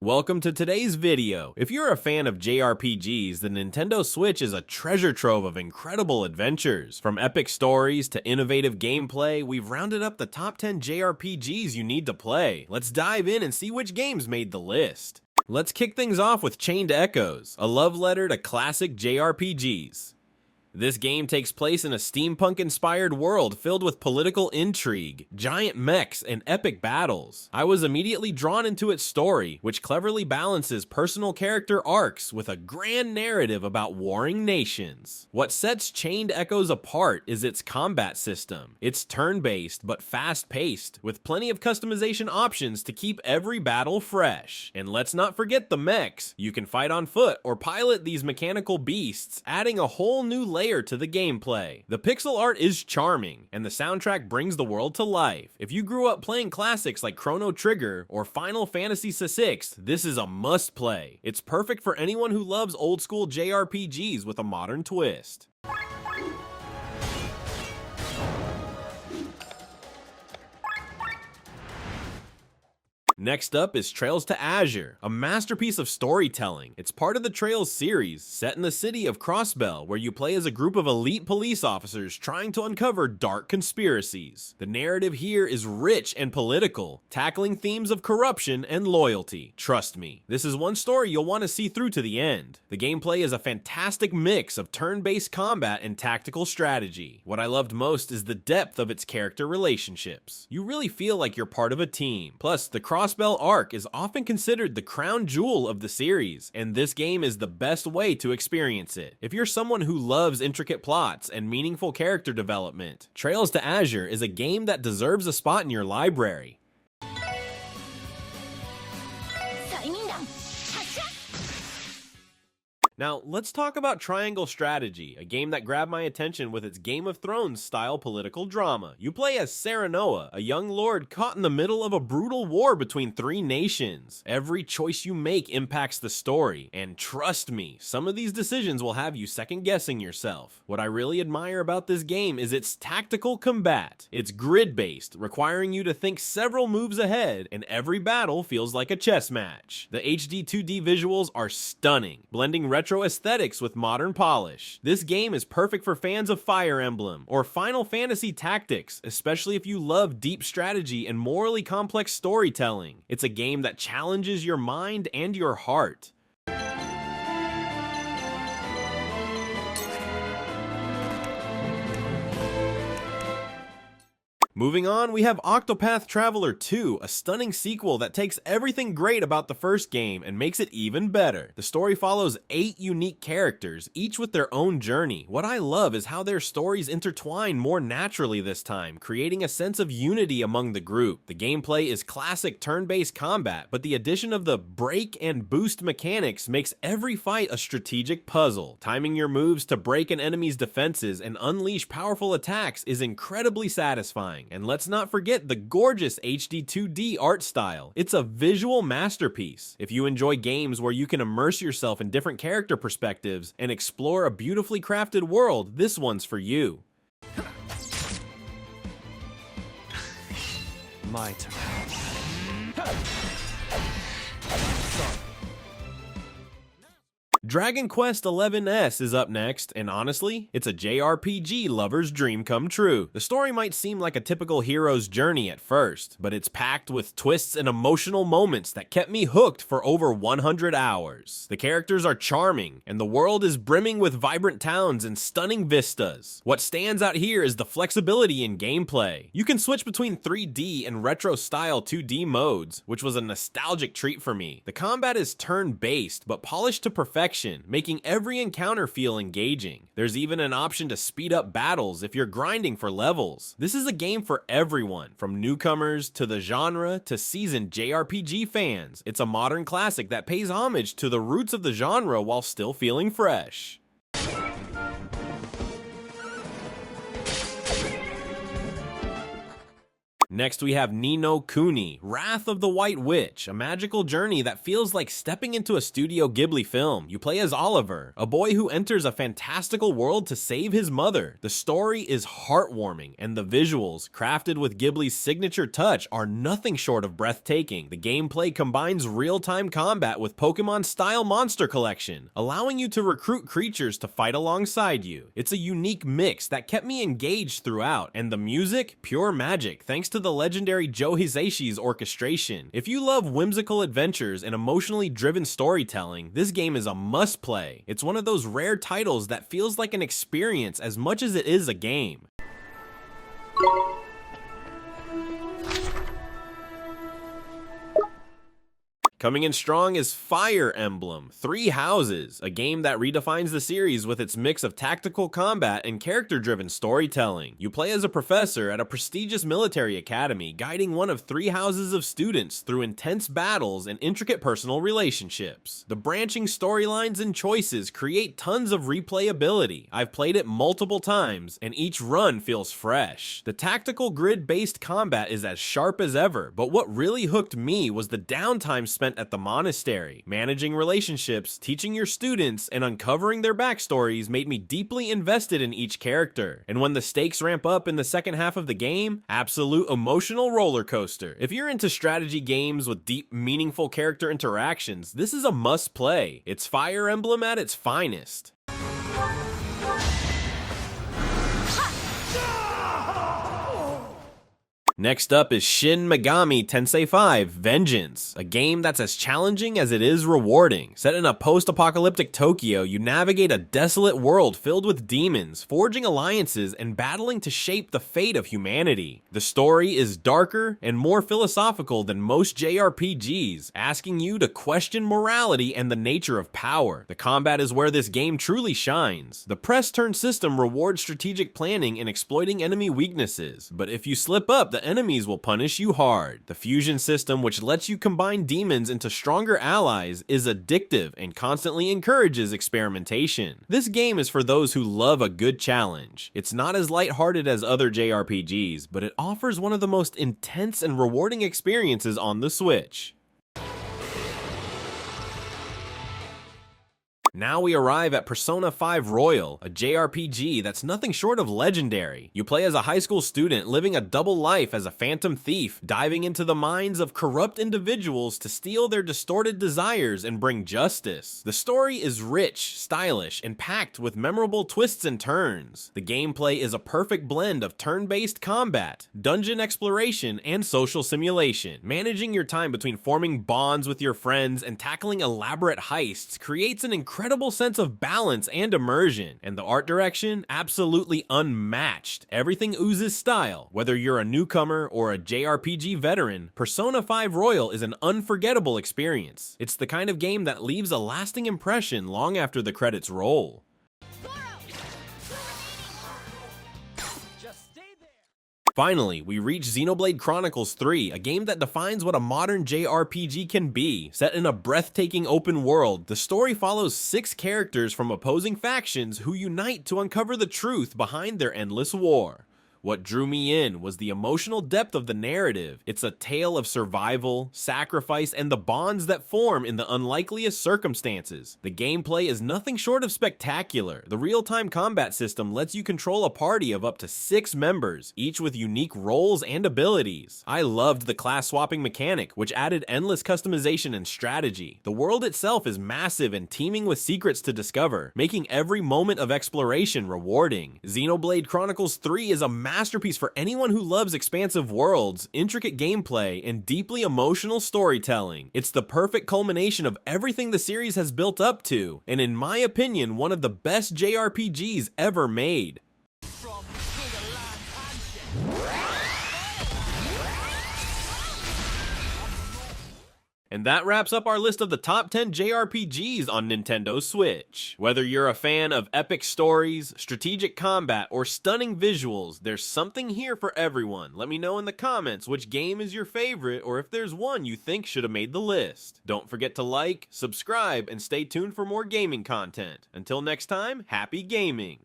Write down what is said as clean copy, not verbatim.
Welcome to today's video. If you're a fan of JRPGs, the Nintendo Switch is a treasure trove of incredible adventures. From epic stories to innovative gameplay, we've rounded up the top 10 JRPGs you need to play. Let's dive in and see which games made the list. Let's kick things off with Chained Echoes, a love letter to classic JRPGs. This game takes place in a steampunk-inspired world filled with political intrigue, giant mechs, and epic battles. I was immediately drawn into its story, which cleverly balances personal character arcs with a grand narrative about warring nations. What sets Chained Echoes apart is its combat system. It's turn-based but fast-paced, with plenty of customization options to keep every battle fresh. And let's not forget the mechs. You can fight on foot or pilot these mechanical beasts, adding a whole new layer to the gameplay. The pixel art is charming, and the soundtrack brings the world to life. If you grew up playing classics like Chrono Trigger or Final Fantasy VI, this is a must-play. It's perfect for anyone who loves old-school JRPGs with a modern twist. Next up is Trails to Azure, a masterpiece of storytelling. It's part of the Trails series, set in the city of Crossbell, where you play as a group of elite police officers trying to uncover dark conspiracies. The narrative here is rich and political, tackling themes of corruption and loyalty. Trust me, this is one story you'll want to see through to the end. The gameplay is a fantastic mix of turn-based combat and tactical strategy. What I loved most is the depth of its character relationships. You really feel like you're part of a team. Plus, the Crossbell arc is often considered the crown jewel of the series, and this game is the best way to experience it. If you're someone who loves intricate plots and meaningful character development, Trails to Azure is a game that deserves a spot in your library. Now, let's talk about Triangle Strategy, a game that grabbed my attention with its Game of Thrones style political drama. You play as Serenoa, a young lord caught in the middle of a brutal war between three nations. Every choice you make impacts the story, and trust me, some of these decisions will have you second-guessing yourself. What I really admire about this game is its tactical combat. It's grid-based, requiring you to think several moves ahead, and every battle feels like a chess match. The HD 2D visuals are stunning, blending retro aesthetics with modern polish. This game is perfect for fans of Fire Emblem or Final Fantasy Tactics, especially if you love deep strategy and morally complex storytelling. It's a game that challenges your mind and your heart. Moving on, we have Octopath Traveler II, a stunning sequel that takes everything great about the first game and makes it even better. The story follows 8 unique characters, each with their own journey. What I love is how their stories intertwine more naturally this time, creating a sense of unity among the group. The gameplay is classic turn-based combat, but the addition of the break and boost mechanics makes every fight a strategic puzzle. Timing your moves to break an enemy's defenses and unleash powerful attacks is incredibly satisfying. And let's not forget the gorgeous HD 2D art style. It's a visual masterpiece. If you enjoy games where you can immerse yourself in different character perspectives and explore a beautifully crafted world, this one's for you. My turn. Dragon Quest XI's is up next, and honestly, it's a JRPG lover's dream come true. The story might seem like a typical hero's journey at first, but it's packed with twists and emotional moments that kept me hooked for over 100 hours. The characters are charming, and the world is brimming with vibrant towns and stunning vistas. What stands out here is the flexibility in gameplay. You can switch between 3D and retro-style 2D modes, which was a nostalgic treat for me. The combat is turn-based, but polished to perfection, making every encounter feel engaging. There's even an option to speed up battles if you're grinding for levels. This is a game for everyone, from newcomers to the genre to seasoned JRPG fans. It's a modern classic that pays homage to the roots of the genre while still feeling fresh. Next we have Ni no Kuni, Wrath of the White Witch, a magical journey that feels like stepping into a Studio Ghibli film. You play as Oliver, a boy who enters a fantastical world to save his mother. The story is heartwarming, and the visuals, crafted with Ghibli's signature touch, are nothing short of breathtaking. The gameplay combines real-time combat with Pokemon-style monster collection, allowing you to recruit creatures to fight alongside you. It's a unique mix that kept me engaged throughout, and the music, pure magic, thanks to the legendary Joe Hisaishi's orchestration. If you love whimsical adventures and emotionally driven storytelling, this game is a must-play. It's one of those rare titles that feels like an experience as much as it is a game. Coming in strong is Fire Emblem: Three Houses, a game that redefines the series with its mix of tactical combat and character-driven storytelling. You play as a professor at a prestigious military academy, guiding one of three houses of students through intense battles and intricate personal relationships. The branching storylines and choices create tons of replayability. I've played it multiple times, and each run feels fresh. The tactical grid-based combat is as sharp as ever, but what really hooked me was the downtime spent at the monastery. Managing relationships, teaching your students, and uncovering their backstories made me deeply invested in each character. And when the stakes ramp up in the second half of the game, absolute emotional roller coaster. If you're into strategy games with deep, meaningful character interactions, this is a must play. It's Fire Emblem at its finest. Next up is Shin Megami Tensei 5 Vengeance, a game that's as challenging as it is rewarding. Set in a post-apocalyptic Tokyo, you navigate a desolate world filled with demons, forging alliances and battling to shape the fate of humanity. The story is darker and more philosophical than most JRPGs, asking you to question morality and the nature of power. The combat is where this game truly shines. The press-turn system rewards strategic planning and exploiting enemy weaknesses, but if you slip up, the enemies will punish you hard. The fusion system, which lets you combine demons into stronger allies, is addictive and constantly encourages experimentation. This game is for those who love a good challenge. It's not as lighthearted as other JRPGs, but it offers one of the most intense and rewarding experiences on the Switch. Now we arrive at Persona 5 Royal, a JRPG that's nothing short of legendary. You play as a high school student living a double life as a phantom thief, diving into the minds of corrupt individuals to steal their distorted desires and bring justice. The story is rich, stylish, and packed with memorable twists and turns. The gameplay is a perfect blend of turn-based combat, dungeon exploration, and social simulation. Managing your time between forming bonds with your friends and tackling elaborate heists creates an incredible sense of balance and immersion, and the art direction, absolutely unmatched. Everything oozes style. Whether you're a newcomer or a JRPG veteran, Persona 5 Royal is an unforgettable experience. It's the kind of game that leaves a lasting impression long after the credits roll. Finally, we reach Xenoblade Chronicles 3, a game that defines what a modern JRPG can be. Set in a breathtaking open world, the story follows 6 characters from opposing factions who unite to uncover the truth behind their endless war. What drew me in was the emotional depth of the narrative. It's a tale of survival, sacrifice, and the bonds that form in the unlikeliest circumstances. The gameplay is nothing short of spectacular. The real-time combat system lets you control a party of up to 6 members, each with unique roles and abilities. I loved the class-swapping mechanic, which added endless customization and strategy. The world itself is massive and teeming with secrets to discover, making every moment of exploration rewarding. Xenoblade Chronicles 3 is a masterpiece for anyone who loves expansive worlds, intricate gameplay, and deeply emotional storytelling. It's the perfect culmination of everything the series has built up to, and in my opinion, one of the best JRPGs ever made. And that wraps up our list of the top 10 JRPGs on Nintendo Switch. Whether you're a fan of epic stories, strategic combat, or stunning visuals, there's something here for everyone. Let me know in the comments which game is your favorite, or if there's one you think should have made the list. Don't forget to like, subscribe, and stay tuned for more gaming content. Until next time, happy gaming!